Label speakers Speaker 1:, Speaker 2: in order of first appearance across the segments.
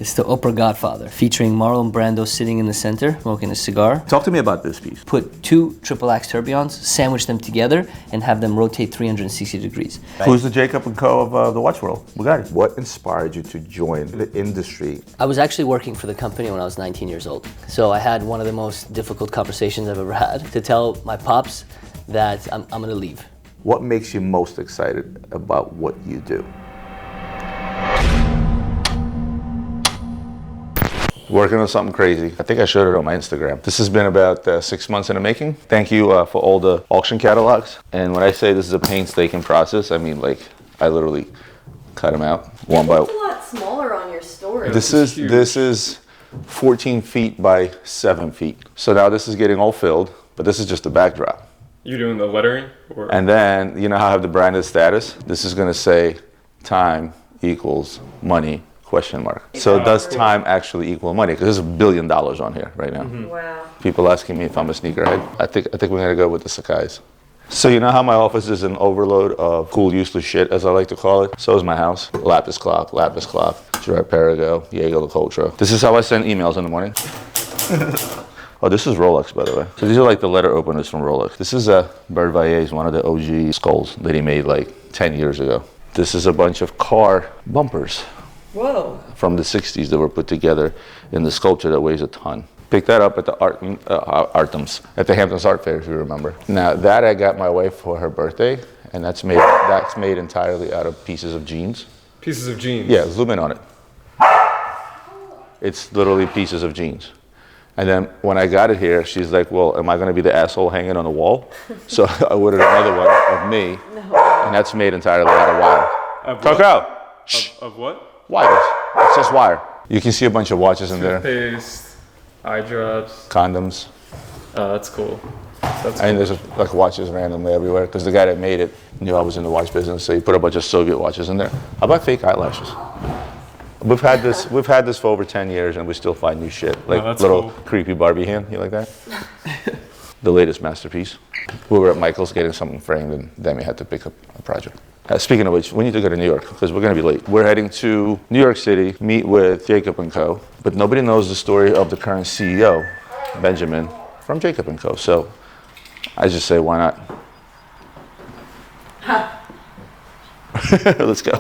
Speaker 1: It's the 𝗴𝗿𝗲𝗆 featuring Marlon Brando sitting in the center, smoking a cigar.
Speaker 2: Talk to me about this piece.
Speaker 1: Put two 𝗙𝗏𝗋𝗃 tourbillons, sandwich them together, and have them rotate 360 degrees.
Speaker 2: Right? Who's the 𝗙𝗃𝗀𝗃 of the watch world? Bugatti. What inspired you to join the industry?
Speaker 1: I was actually working for the company when I was 19 years old. So I had one of the most difficult conversations I've ever had to tell my pops that I'm gonna leave.
Speaker 2: What makes you most excited about what you do? Working on something crazy. I think I showed it on my Instagram. This has been about 6 months in the making. Thank you for all the auction catalogs. And when I say this is a painstaking process, I mean like I literally cut them out one by one.
Speaker 3: It's a lot smaller on your story.
Speaker 2: This is 14 feet by 7 feet. So now this is getting all filled, but this is just the backdrop.
Speaker 4: You're doing the lettering? Or?
Speaker 2: And then, you know how I have the branded status? This is gonna say time equals money, question mark. So does time actually equal money? Because there's $1 billion on here right now.
Speaker 3: Mm-hmm. Wow.
Speaker 2: People asking me if I'm a sneakerhead. I think we're gonna go with the 𝗙𝗃𝗀𝗃𝗀𝗃. So you know how my office is an overload of cool, useless shit, as I like to call it? So is my house. Lapis clock, 𝗴𝗿𝗲𝗃𝗀𝗃, 𝗴𝗿𝗲𝗆𝗀𝗃. This is how I send emails in the morning. Oh, this is Rolex, by the way. So these are like the letter openers from Rolex. This is 𝗴𝗿𝗲𝗃𝗀𝗃, one of the OG skulls that he made like 10 years ago. This is a bunch of car bumpers.
Speaker 3: Whoa.
Speaker 2: From the 60s that were put together in the sculpture that weighs a ton. Picked that up at the at the Hamptons Art Fair, if you remember. Now that I got my wife for her birthday, and that's made entirely out of pieces of jeans.
Speaker 4: Pieces of jeans?
Speaker 2: Yeah, zoom in on it. It's literally pieces of jeans. And then when I got it here, she's like, well, am I gonna be the asshole hanging on the wall? So I ordered another one of me, and that's made entirely out of wire. Coco!
Speaker 4: Of what?
Speaker 2: Wires. It's just wire. You can see a bunch of watches in there.
Speaker 4: Toothpaste, eye drops.
Speaker 2: Condoms.
Speaker 4: Oh, that's cool.
Speaker 2: And there's like watches randomly everywhere because the guy that made it knew I was in the watch business, so he put a bunch of Soviet watches in there. How about fake eyelashes? We've had this for over 10 years and we still find new shit. Like little cool. Creepy Barbie hand, you like that? The latest masterpiece. We were at Michael's getting something framed and then we had to pick up a project. Speaking of which, we need to go to New York because we're gonna be late. We're heading to New York City, meet with 𝗙𝗃𝗀𝗃𝗀𝗃, but nobody knows the story of the current CEO, Benjamin, from 𝗙𝗃𝗀𝗃𝗀. So I just say, why not? Let's go.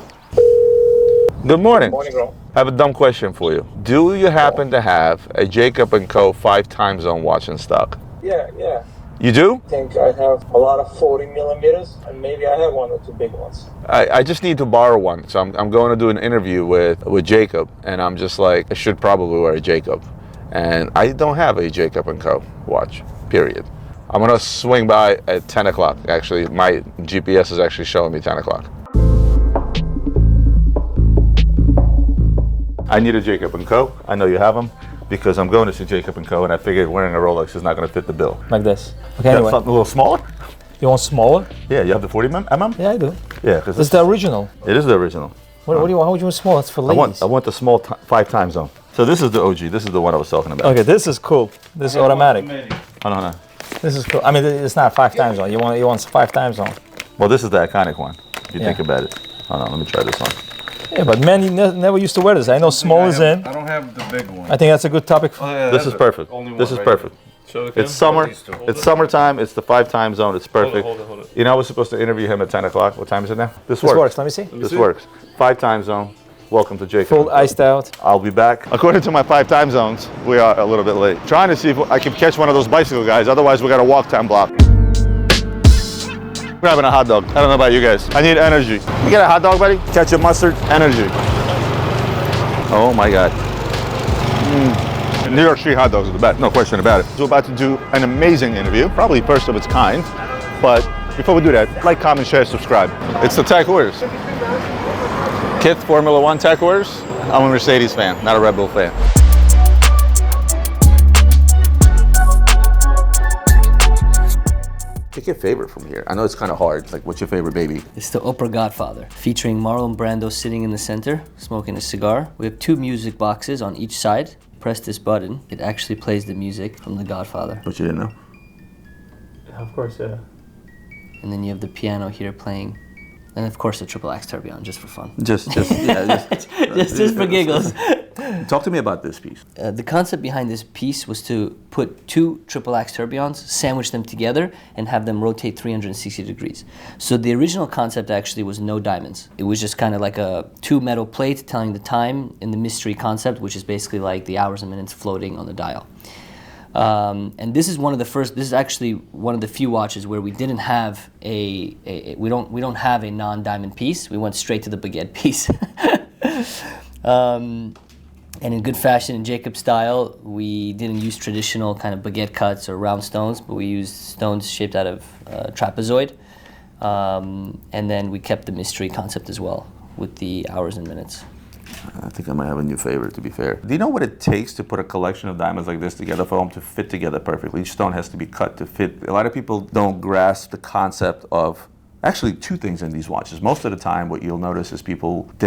Speaker 2: Good morning.
Speaker 5: Good morning, bro.
Speaker 2: I have a dumb question for you. Do you happen to have a 𝗙𝗃𝗀𝗀𝗃 5 time zone watch in stock?
Speaker 5: Yeah.
Speaker 2: You do?
Speaker 5: I think I have a lot of 40 millimeters, and maybe I have 1 or 2 big ones.
Speaker 2: I just need to borrow one. So I'm going to do an interview with Jacob, and I'm just like, I should probably wear a Jacob. And I don't have a 𝗙𝗃𝗀𝗃𝗀𝗃 watch, period. I'm gonna swing by at 10 o'clock. Actually, my GPS is actually showing me 10 o'clock. I need a 𝗙𝗃𝗀𝗃𝗀𝗃. I know you have them because I'm going to see 𝗙𝗃𝗀𝗃𝗀𝗃 and I figured wearing a Rolex is not going to fit the bill.
Speaker 6: Like this. Okay, anyway.
Speaker 2: Something a little smaller?
Speaker 6: You want smaller?
Speaker 2: Yeah, you have the 40 mm?
Speaker 6: Yeah, I do.
Speaker 2: Yeah, because
Speaker 6: it's the original.
Speaker 2: It is the original.
Speaker 6: What do you want? How would you want small? It's for ladies.
Speaker 2: I want the small 5 time zone. So this is the OG. This is the one I was talking about.
Speaker 6: Okay, this is cool. This is automatic.
Speaker 2: Hold on.
Speaker 6: This is cool. I mean, it's not 5 time zone. You want 5 time zone.
Speaker 2: Well, this is the iconic one. If you think about it. Hold on, let me try this one.
Speaker 6: Yeah, but men never used to wear this. I know small is in.
Speaker 4: I don't have the big one.
Speaker 6: I think that's a good topic.
Speaker 4: Oh, yeah,
Speaker 2: this is perfect. This is perfect. It's summer. It's summertime. It's the 5 time zone. It's perfect.
Speaker 4: Hold it.
Speaker 2: You know, I was supposed to interview him at 10 o'clock. What time is it now? This
Speaker 6: works. Let me see.
Speaker 2: This works. 5 time zone. Welcome to 𝗙𝗃𝗀𝗃𝗀𝗃.
Speaker 6: Full iced out.
Speaker 2: I'll be back. According to my 5 time zones, we are a little bit late. Trying to see if I can catch one of those bicycle guys. Otherwise, we got to walk 10 blocks. Grabbing a hot dog. I don't know about you guys. I need energy. You get a hot dog, buddy? Ketchup, mustard, energy. Oh my God. New York street hot dogs are the best, no question about it. We're about to do an amazing interview, probably first of its kind. But before we do that, like, comment, share, subscribe. It's the tech orders. Kith, Formula One tech orders. I'm a Mercedes fan, not a Red Bull fan. Pick your favorite from here. I know it's kind of hard. Like, what's your favorite baby?
Speaker 1: It's the 𝗴𝗿𝗲𝗃𝗀𝗃𝗀𝗃 featuring Marlon Brando sitting in the center, smoking a cigar. We have 2 music boxes on each side. Press this button. It actually plays the music from The Godfather.
Speaker 2: What you didn't know?
Speaker 6: Of course, yeah.
Speaker 1: And then you have the piano here playing. And of course the 𝗙𝗃𝗀𝗃𝗀𝗃𝗀𝗃 just for fun.
Speaker 2: Just for giggles. Talk to me about this piece.
Speaker 1: The concept behind this piece was to put two triple axe tourbillons, sandwich them together, and have them rotate 360 degrees. So the original concept actually was no diamonds. It was just kind of like two metal plates telling the time in the mystery concept, which is basically like the hours and minutes floating on the dial. And this is this is actually one of the few watches where we didn't have we don't have a non-diamond piece. We went straight to the baguette piece. And in good fashion, in Jacob style, we didn't use traditional kind of baguette cuts or round stones, but we used stones shaped out of trapezoid. And then we kept the mystery concept as well with the hours and minutes.
Speaker 2: I think I might have a new favorite, to be fair. Do you know what it takes to put a collection of diamonds like this together for them to fit together perfectly? Each stone has to be cut to fit. A lot of people don't grasp the concept of actually two things in these watches. Most of the time, what you'll notice is they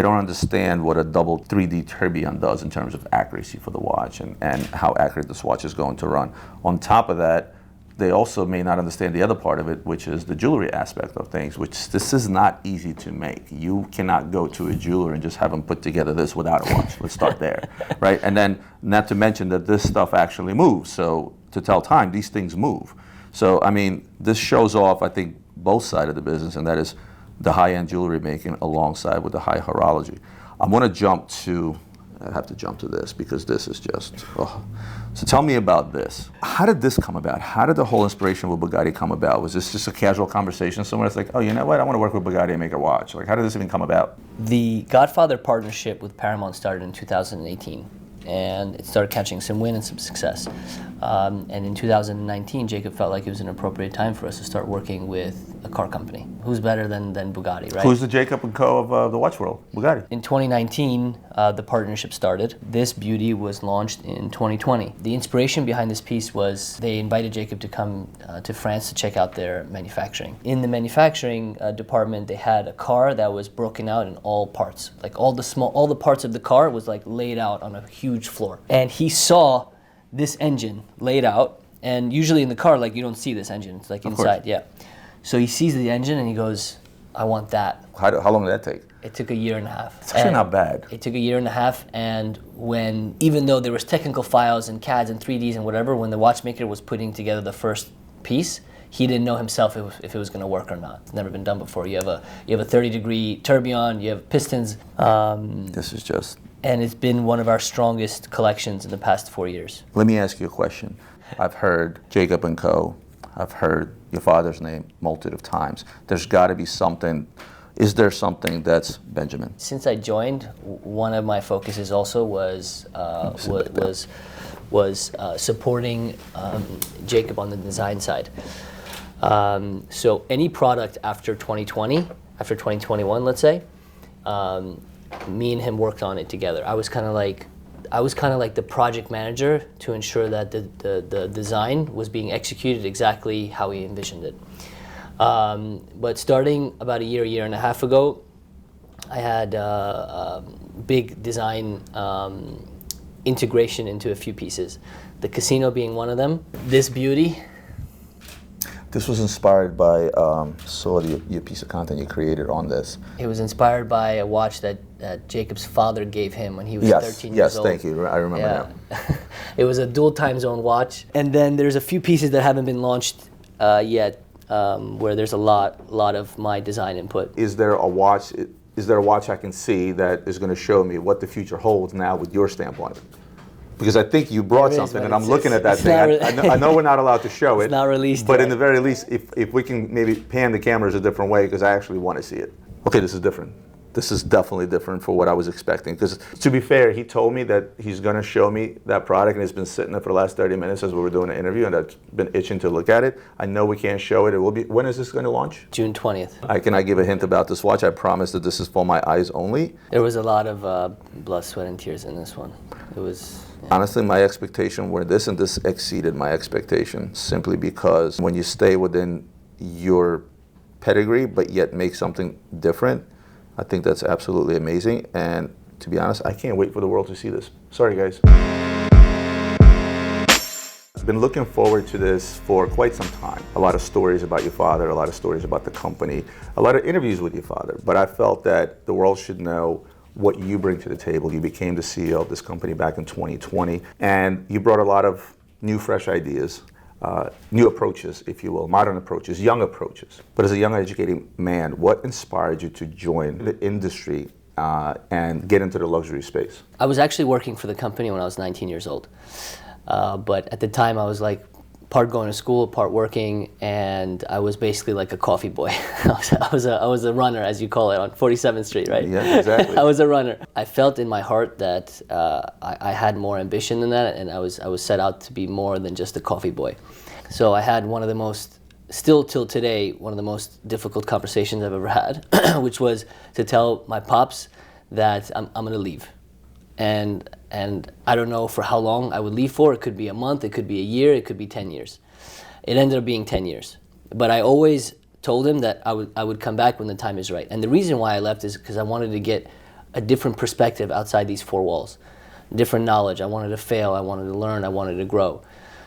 Speaker 2: don't understand what a double 3D tourbillon does in terms of accuracy for the watch and how accurate this watch is going to run. On top of that, they also may not understand the other part of it, which is the jewelry aspect of things, which this is not easy to make. You cannot go to a jeweler and just have them put together this without a watch. Let's start there, right? And then not to mention that this stuff actually moves. So to tell time, these things move. So, I mean, this shows off, I think, both sides of the business, and that is the high-end jewelry making alongside with the high horology. I'm going to I have to jump to this because this is just, oh. So tell me about this. How did this come about? How did the whole inspiration with Bugatti come about? Was this just a casual conversation somewhere? It's like, oh, you know what? I want to work with Bugatti and make a watch. Like, how did this even come about?
Speaker 1: The Godfather partnership with Paramount started in 2018, and it started catching some wind and some success. And in 2019, Jacob felt like it was an appropriate time for us to start working with a car company. Who's better than Bugatti, right?
Speaker 2: Who's the Jacob & Co. of the watch world? Bugatti.
Speaker 1: In 2019, the partnership started. This beauty was launched in 2020. The inspiration behind this piece was they invited Jacob to come to France to check out their manufacturing. In the manufacturing department, they had a car that was broken out in all parts. Like all the parts of the car was like laid out on a huge floor. And he saw this engine laid out, and usually in the car, like, you don't see this engine. It's like inside, yeah. So he sees the engine and he goes, I want that.
Speaker 2: How long did that take?
Speaker 1: It took a year and a half.
Speaker 2: It's actually not bad.
Speaker 1: It took a year and a half, and even though there was technical files and CADs and 3Ds and whatever, when the watchmaker was putting together the first piece, he didn't know himself if it was going to work or not. It's never been done before. You have a 30-degree tourbillon, you have pistons.
Speaker 2: This is just...
Speaker 1: And it's been one of our strongest collections in the past 4 years.
Speaker 2: Let me ask you a question. I've heard Jacob & Co. I've heard your father's name multitude of times. There's got to be something. Is there something that's Benjamin?
Speaker 1: Since I joined, one of my focuses also was supporting Jacob on the design side. So any product after 2020, after 2021, let's say, me and him worked on it together. I was kind of like the project manager to ensure that the design was being executed exactly how we envisioned it. But starting about a year and a half ago, I had a big design integration into a few pieces. The casino being one of them. This beauty.
Speaker 2: This was inspired by your piece of content you created on this.
Speaker 1: It was inspired by a watch that Jacob's father gave him when he was 13 years old.
Speaker 2: Yes, thank you. I remember that.
Speaker 1: It was a dual time zone watch. And then there's a few pieces that haven't been launched yet, where there's a lot of my design input.
Speaker 2: Is there a watch I can see that is going to show me what the future holds now with your stamp on it? Because I think you brought something, and I'm looking at that thing. I know we're not allowed to show it.
Speaker 1: It's not released
Speaker 2: but
Speaker 1: yet.
Speaker 2: in the very least, if we can maybe pan the cameras a different way, because I actually want to see it. Okay, this is different. This is definitely different for what I was expecting. Because to be fair, he told me that he's going to show me that product, and it's been sitting there for the last 30 minutes as we were doing an interview, and I've been itching to look at it. I know we can't show it. It will be. When is this going to launch?
Speaker 1: June 20th.
Speaker 2: Can I give a hint about this watch? I promise that this is for my eyes only.
Speaker 1: There was a lot of blood, sweat, and tears in this one. It was... Yeah.
Speaker 2: Honestly, my expectation were this, and this exceeded my expectation simply because when you stay within your pedigree but yet make something different, I think that's absolutely amazing. And to be honest, I can't wait for the world to see this. Sorry, guys. I've been looking forward to this for quite some time. A lot of stories about your father, a lot of stories about the company, a lot of interviews with your father. But I felt that the world should know what you bring to the table. You became the CEO of this company back in 2020, and you brought a lot of new, fresh ideas, new approaches, if you will, modern approaches, young approaches. But as a young, educated man, what inspired you to join the industry and get into the luxury space?
Speaker 1: I was actually working for the company when I was 19 years old. But at the time I was like part going to school, part working, and I was basically like a coffee boy. I was a runner, as you call it, on 47th Street, right?
Speaker 2: Yeah, exactly.
Speaker 1: I was a runner. I felt in my heart that I had more ambition than that, and I was set out to be more than just a coffee boy. So I had one of the most, still till today, one of the most difficult conversations I've ever had, which was to tell my pops that I'm going to leave. And I don't know for how long I would leave for. It could be a month, it could be a year, it could be 10 years. It ended up being 10 years. But I always told him that I would come back when the time is right. And the reason why I left is because I wanted to get a different perspective outside these four walls. Different knowledge. I wanted to fail, I wanted to learn, I wanted to grow.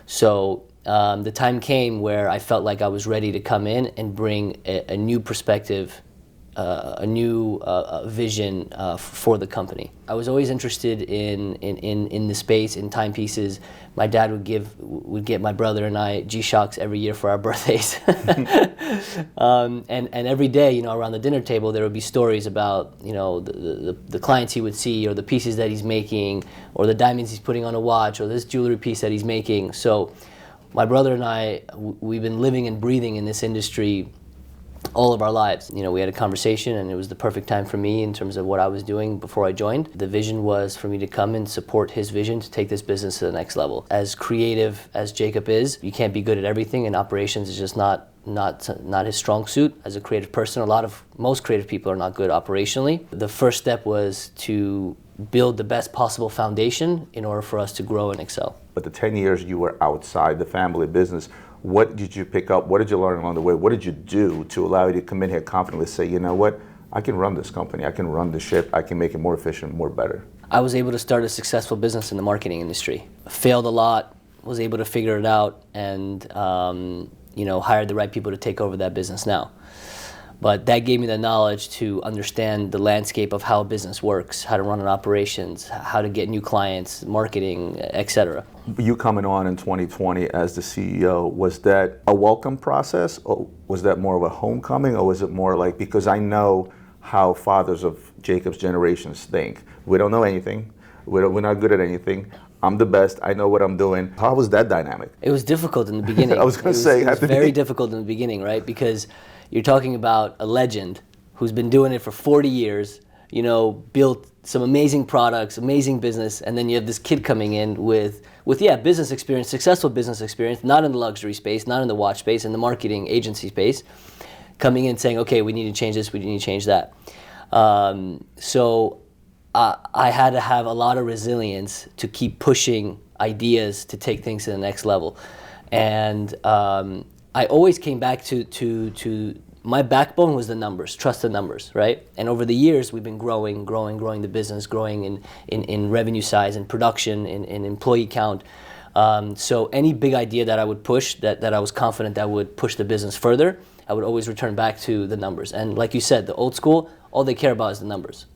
Speaker 1: So the time came where I felt like I was ready to come in and bring a new perspective, a new vision for the company. I was always interested in the space, in timepieces. My dad would get my brother and I G-Shocks every year for our birthdays. And every day, you know, around the dinner table, there would be stories about, you know, the clients he would see, or the pieces that he's making, or the diamonds he's putting on a watch, or this jewelry piece that he's making. So my brother and I, we've been living and breathing in this industry all of our lives. You know, we had a conversation, and it was the perfect time for me in terms of what I was doing before I joined. The vision was for me to come and support his vision to take this business to the next level. As creative as Jacob is, you can't be good at everything, and operations is just not his strong suit. As a creative person, most creative people are not good operationally. The first step was to build the best possible foundation in order for us to grow and excel.
Speaker 2: But the 10 years you were outside the family business, what did you pick up? What did you learn along the way? What did you do to allow you to come in here confidently say, you know what, I can run this company, I can run the ship, I can make it more efficient, more better?
Speaker 1: I was able to start a successful business in the marketing industry. Failed a lot, was able to figure it out, and you know, hired the right people to take over that business now. But that gave me the knowledge to understand the landscape of how a business works, how to run an operations, how to get new clients, marketing, etc.
Speaker 2: You coming on in 2020 as the CEO, was that a welcome process, or was that more of a homecoming, or was it more like, because I know how fathers of Jacob's generations think. We don't know anything, we're not good at anything. I'm the best, I know what I'm doing. How was that dynamic?
Speaker 1: It was difficult in the beginning.
Speaker 2: I was going to say.
Speaker 1: It was very difficult in the beginning, right? Because you're talking about a legend who's been doing it for 40 years, you know, built some amazing products, amazing business, and then you have this kid coming in with business experience, successful business experience, not in the luxury space, not in the watch space, in the marketing agency space, coming in saying, okay, we need to change this, we need to change that. So I had to have a lot of resilience to keep pushing ideas to take things to the next level. And I always came back to my backbone was the numbers, trust the numbers, right? And over the years, we've been growing the business, growing in revenue size, in production, in employee count. So any big idea that I would push, that I was confident that would push the business further, I would always return back to the numbers. And like you said, the old school, all they care about is the numbers.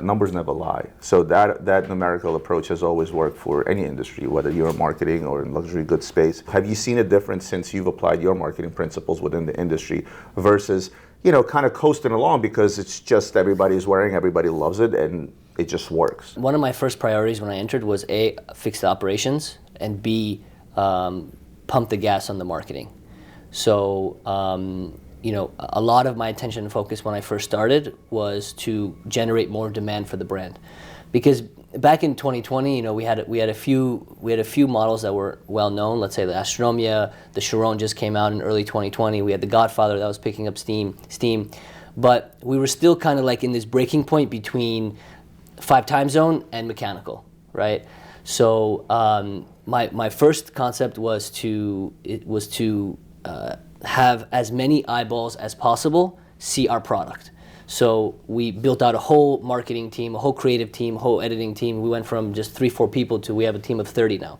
Speaker 2: Numbers never lie. So that numerical approach has always worked for any industry, whether you're in marketing or in luxury goods space. Have you seen a difference since you've applied your marketing principles within the industry versus, you know, kind of coasting along because it's just everybody's wearing, everybody loves it, and it just works? One
Speaker 1: of my first priorities when I entered was A, fix the operations, and B, pump the gas on the marketing. So, you know, a lot of my attention and focus when I first started was to generate more demand for the brand, because back in 2020, you know, we had a few models that were well known. Let's say the 𝗙𝗰𝗲𝗯𝗍, the Chiron just came out in early 2020. We had the Godfather that was picking up steam, but we were still kind of like in this breaking point between 5 time zone and mechanical, right? So my first concept was to have as many eyeballs as possible see our product. So we built out a whole marketing team, a whole creative team, a whole editing team. We went from just 3-4 people to we have a team of 30 now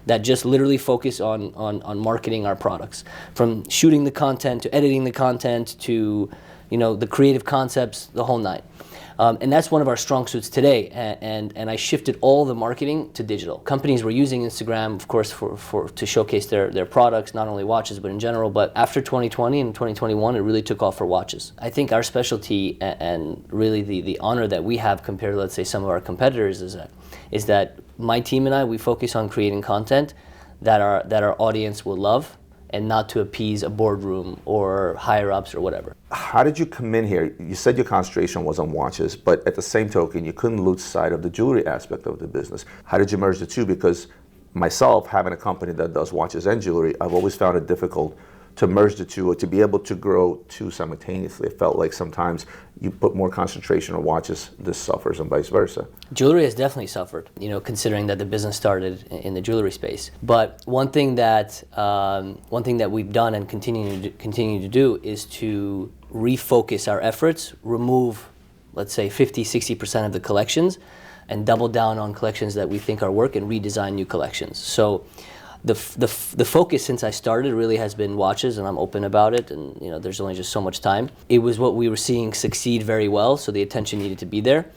Speaker 1: that just literally focus on marketing our products. From shooting the content to editing the content to, you know, the creative concepts, the whole nine. And that's one of our strong suits today. And I shifted all the marketing to digital. Companies were using Instagram, of course, to showcase their products, not only watches, but in general. But after 2020 and 2021, it really took off for watches. I think our specialty and really the honor that we have compared to, let's say, some of our competitors is that my team and I, we focus on creating content that our audience will love, and not to appease a boardroom or higher ups or whatever.
Speaker 2: How did you come in here? You said your concentration was on watches, but at the same token, you couldn't lose sight of the jewelry aspect of the business. How did you merge the two? Because myself, having a company that does watches and jewelry, I've always found it difficult to merge the two or to be able to grow two simultaneously. It felt like sometimes you put more concentration on watches, this suffers, and vice versa.
Speaker 1: Jewelry has definitely suffered, considering that the business started in the jewelry space. But one thing that we've done and continue to do is to refocus our efforts, remove, let's say, 50-60% of the collections, and double down on collections that we think are work and redesign new collections. So the focus since I started really has been watches, and I'm open about it, and there's only just so much time. It was what we were seeing succeed very well, so the attention needed to be there.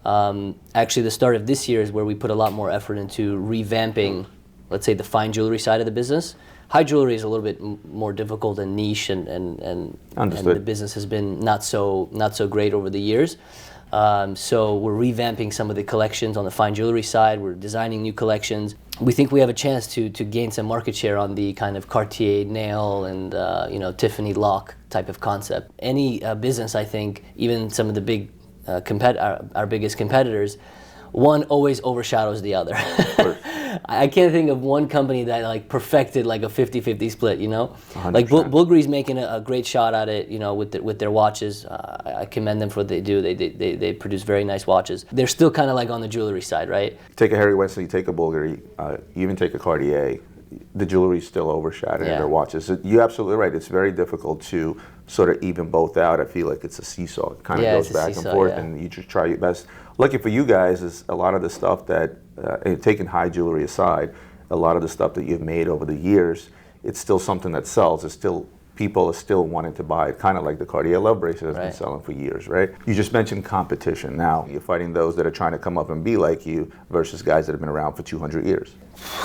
Speaker 1: Actually, the start of this year is where we put a lot more effort into revamping, let's say, the fine jewelry side of the business. High jewelry is a little bit more difficult and niche, and the business has been not so great over the years. So we're revamping some of the collections on the fine jewelry side. We're designing new collections. We think we have a chance to gain some market share on the kind of Cartier nail and Tiffany lock type of concept. Any business, I think, even some of the big our biggest competitors, one always overshadows the other. I can't think of one company that perfected a 50-50 split,
Speaker 2: 100%.
Speaker 1: Like Bulgary's making a great shot at it, with their watches. I commend them for what they do. They produce very nice watches. They're still kind of on the jewelry side, right?
Speaker 2: Take a Harry Winston, you take a Bulgari, you even take a Cartier, the jewelry's still overshadowing their watches. You're absolutely right. It's very difficult to sort of even both out. I feel like it's a seesaw. It kind of goes back and forth, and you just try your best. Lucky for you guys is a lot of the stuff that, taking high jewelry aside, a lot of the stuff that you've made over the years, it's still something that sells. It's still, people are still wanting to buy it, kind of like the Cartier Love Bracelet has been selling for years, right? You just mentioned competition. Now, you're fighting those that are trying to come up and be like you versus guys that have been around for 200 years.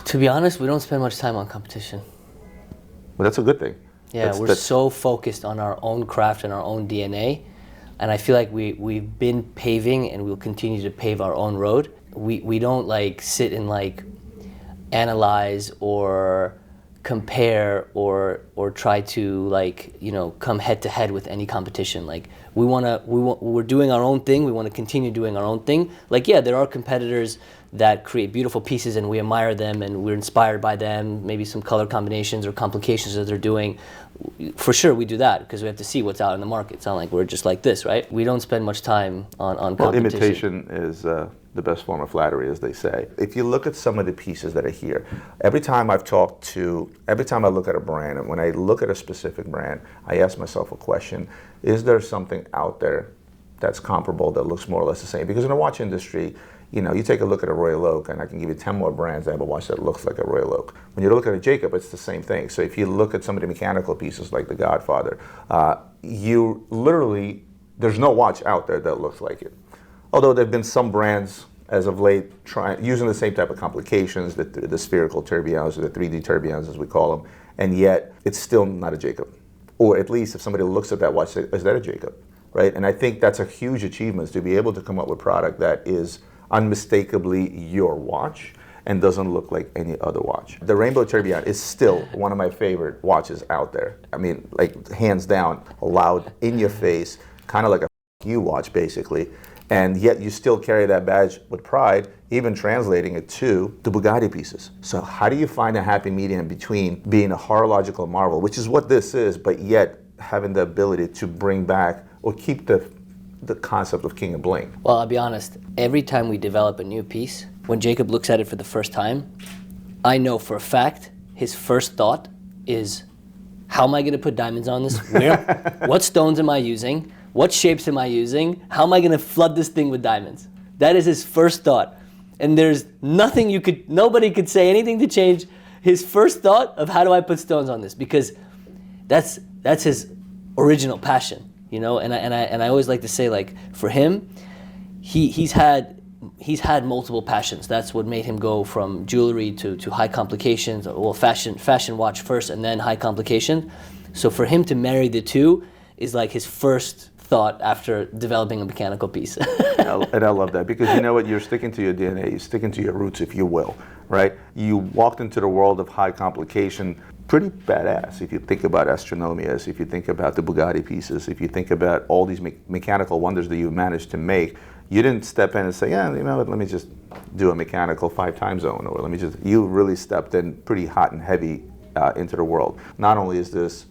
Speaker 1: To be honest, we don't spend much time on competition.
Speaker 2: Well, that's a good thing.
Speaker 1: Yeah, we're so focused on our own craft and our own DNA. And I feel like we've been paving and we'll continue to pave our own road. We don't sit and analyze or compare or try to come head to head with any competition. We're doing our own thing. We want to continue doing our own thing. There are competitors that create beautiful pieces and we admire them and we're inspired by them, maybe some color combinations or complications that they're doing. For sure we do that because we have to see what's out in the market. It's not like we're just like this, right? We don't spend much time on competition.
Speaker 2: Well, imitation is the best form of flattery, as they say. If you look at some of the pieces that are here, every time I look at a brand, and when I look at a specific brand, I ask myself a question: is there something out there that's comparable that looks more or less the same? Because in the watch industry, you take a look at a Royal Oak, and I can give you 10 more brands that have a watch that looks like a Royal Oak. When you look at a Jacob, it's the same thing. So if you look at some of the mechanical pieces like the Godfather, there's no watch out there that looks like it. Although there have been some brands as of late using the same type of complications, the spherical tourbillons or the 3D tourbillons as we call them, and yet it's still not a Jacob. Or at least if somebody looks at that watch, is that a Jacob? Right? And I think that's a huge achievement, to be able to come up with a product that is unmistakably your watch and doesn't look like any other watch. The Rainbow Tourbillon is still one of my favorite watches out there. I mean, hands down, loud, in your face, kind of like a you watch basically, and yet you still carry that badge with pride, even translating it to the Bugatti pieces. So how do you find a happy medium between being a horological marvel, which is what this is, but yet having the ability to bring back or keep the concept of King of Bling?
Speaker 1: Well, I'll be honest, every time we develop a new piece, when Jacob looks at it for the first time, I know for a fact his first thought is, how am I going to put diamonds on this? What stones am I using? What shapes am I using? How am I going to flood this thing with diamonds? That is his first thought. And there's nobody could say anything to change his first thought of how do I put stones on this, because that's his original passion. And I always like to say, for him, he's had multiple passions. That's what made him go from jewelry to high complications. Well, fashion watch first, and then high complication. So for him to marry the two is like his first thought after developing a mechanical piece.
Speaker 2: And I love that, because you know what, you're sticking to your DNA, you're sticking to your roots, if you will, right? You walked into the world of high complication pretty badass. If you think about 𝗙𝗰𝗲𝗯𝗍𝗃, if you think about the Bugatti pieces, if you think about all these mechanical wonders that you managed to make, you didn't step in and say, yeah, you know what, let me just do a mechanical 5-time zone, or let me just, you really stepped in pretty hot and heavy into the world. Not only is this,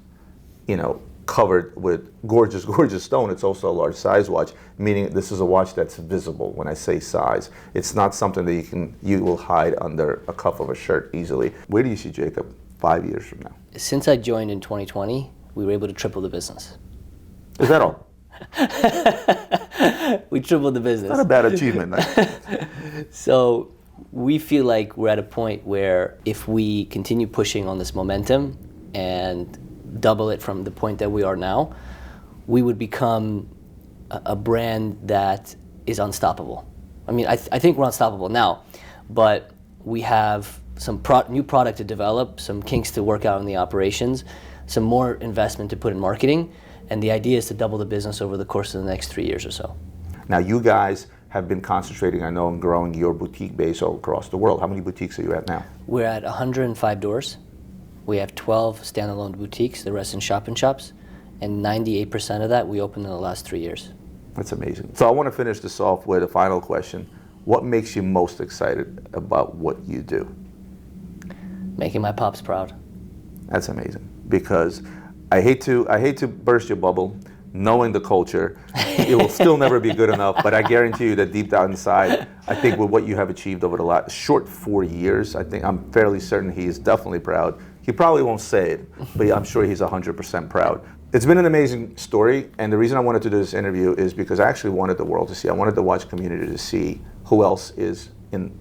Speaker 2: you know, covered with gorgeous, gorgeous stone, it's also a large size watch, meaning this is a watch that's visible. When I say size, it's not something that you will hide under a cuff of a shirt easily. Where do you see Jacob 5 years from now?
Speaker 1: Since I joined in 2020, we were able to triple the business.
Speaker 2: Is that all?
Speaker 1: We tripled the business.
Speaker 2: Not a bad achievement.
Speaker 1: So we feel like we're at a point where if we continue pushing on this momentum and double it from the point that we are now, we would become a brand that is unstoppable. I mean, I think we're unstoppable now, but we have some new product to develop, some kinks to work out in the operations, some more investment to put in marketing, and the idea is to double the business over the course of the next 3 years or so.
Speaker 2: Now, you guys have been concentrating, I know, on growing your boutique base all across the world. How many boutiques are you at now?
Speaker 1: We're at 105 doors. We have 12 standalone boutiques, the rest in shop-in-shops, and 98% of that we opened in the last 3 years.
Speaker 2: That's amazing. So I want to finish this off with a final question. What makes you most excited about what you do?
Speaker 1: Making my pops proud.
Speaker 2: That's amazing, because I hate to burst your bubble, knowing the culture, it will still never be good enough, but I guarantee you that deep down inside, I think with what you have achieved over the last short 4 years, I'm fairly certain he is definitely proud. He probably won't say it, but I'm sure he's 100% proud. It's been an amazing story, and the reason I wanted to do this interview is because I actually wanted the world to see, I wanted the watch community to see who else is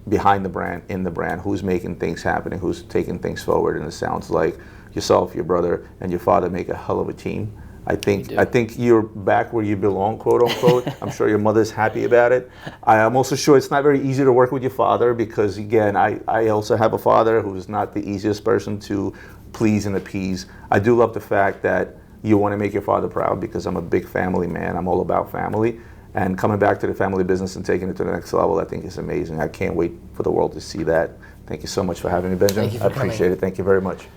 Speaker 2: behind the brand, in the brand, who's making things happen, and who's taking things forward, and it sounds like yourself, your brother, and your father make a hell of a team. I think you're back where you belong, quote unquote. I'm sure your mother's happy about it. I am also sure it's not very easy to work with your father, because again, I also have a father who's not the easiest person to please and appease. I do love the fact that you want to make your father proud, because I'm a big family man. I'm all about family. And coming back to the family business and taking it to the next level, I think is amazing. I can't wait for the world to see that. Thank you so much for having me, Benjamin.
Speaker 1: Thank you for
Speaker 2: I appreciate it. Thank you very much.